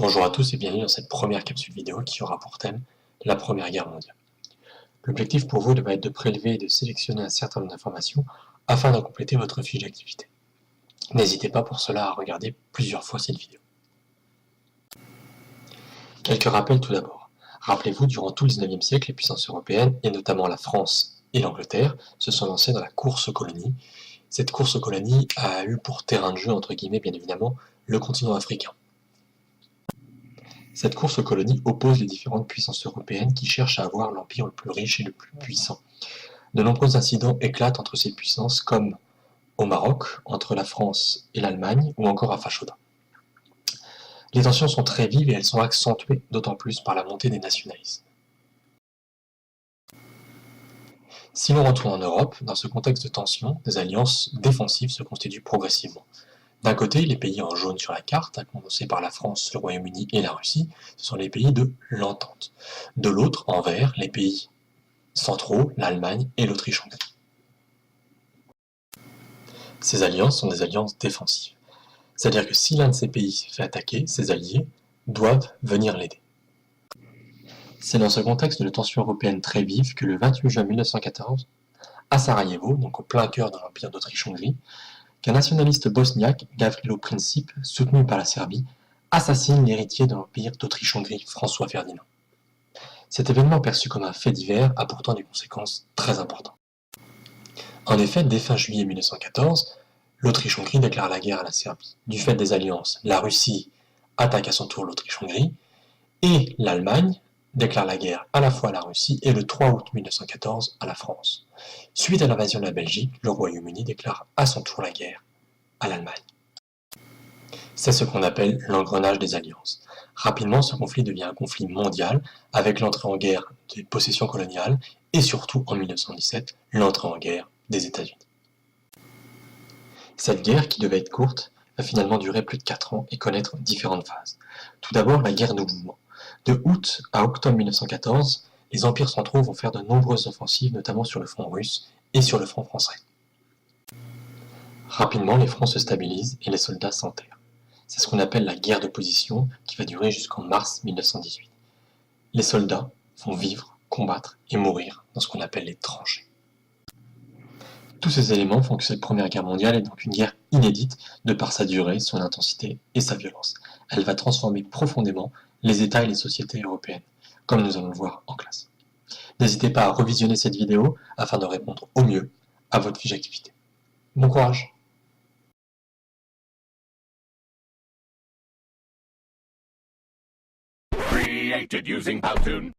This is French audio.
Bonjour à tous et bienvenue dans cette première capsule vidéo qui aura pour thème la Première Guerre mondiale. L'objectif pour vous va être de prélever et de sélectionner un certain nombre d'informations afin de compléter votre fiche d'activité. N'hésitez pas pour cela à regarder plusieurs fois cette vidéo. Quelques rappels tout d'abord. Rappelez-vous, durant tout le 19e siècle, les puissances européennes, et notamment la France et l'Angleterre, se sont lancées dans la course aux colonies. Cette course aux colonies a eu pour terrain de jeu, entre guillemets, bien évidemment, le continent africain. Cette course aux colonies oppose les différentes puissances européennes qui cherchent à avoir l'empire le plus riche et le plus puissant. De nombreux incidents éclatent entre ces puissances, comme au Maroc, entre la France et l'Allemagne, ou encore à Fashoda. Les tensions sont très vives et elles sont accentuées d'autant plus par la montée des nationalismes. Si l'on retourne en Europe, dans ce contexte de tension, des alliances défensives se constituent progressivement. D'un côté, les pays en jaune sur la carte, à commencer par la France, le Royaume-Uni et la Russie, ce sont les pays de l'Entente. De l'autre, en vert, les pays centraux, l'Allemagne et l'Autriche-Hongrie. Ces alliances sont des alliances défensives. C'est-à-dire que si l'un de ces pays se fait attaquer, ses alliés doivent venir l'aider. C'est dans ce contexte de tensions européennes très vives que le 28 juin 1914, à Sarajevo, donc au plein cœur de l'Empire d'Autriche-Hongrie, qu'un nationaliste bosniaque, Gavrilo Princip, soutenu par la Serbie, assassine l'héritier de l'Empire d'Autriche-Hongrie, François Ferdinand. Cet événement perçu comme un fait divers a pourtant des conséquences très importantes. En effet, dès fin juillet 1914, l'Autriche-Hongrie déclare la guerre à la Serbie. Du fait des alliances, la Russie attaque à son tour l'Autriche-Hongrie et l'Allemagne déclare la guerre à la fois à la Russie et le 3 août 1914 à la France. Suite à l'invasion de la Belgique, le Royaume-Uni déclare à son tour la guerre à l'Allemagne. C'est ce qu'on appelle l'engrenage des alliances. Rapidement, ce conflit devient un conflit mondial avec l'entrée en guerre des possessions coloniales et surtout en 1917, l'entrée en guerre des États-Unis. Cette guerre, qui devait être courte, va finalement durer plus de 4 ans et connaître différentes phases. Tout d'abord, la guerre de mouvement. De août à octobre 1914, les empires centraux vont faire de nombreuses offensives, notamment sur le front russe et sur le front français. Rapidement, les fronts se stabilisent et les soldats s'enterrent. C'est ce qu'on appelle la guerre de position qui va durer jusqu'en mars 1918. Les soldats vont vivre, combattre et mourir dans ce qu'on appelle les tranchées. Tous ces éléments font que cette Première Guerre mondiale est donc une guerre inédite de par sa durée, son intensité et sa violence. Elle va transformer profondément les États et les sociétés européennes, comme nous allons le voir en classe. N'hésitez pas à revisionner cette vidéo afin de répondre au mieux à votre fiche d'activité. Bon courage! Created using Powtoon.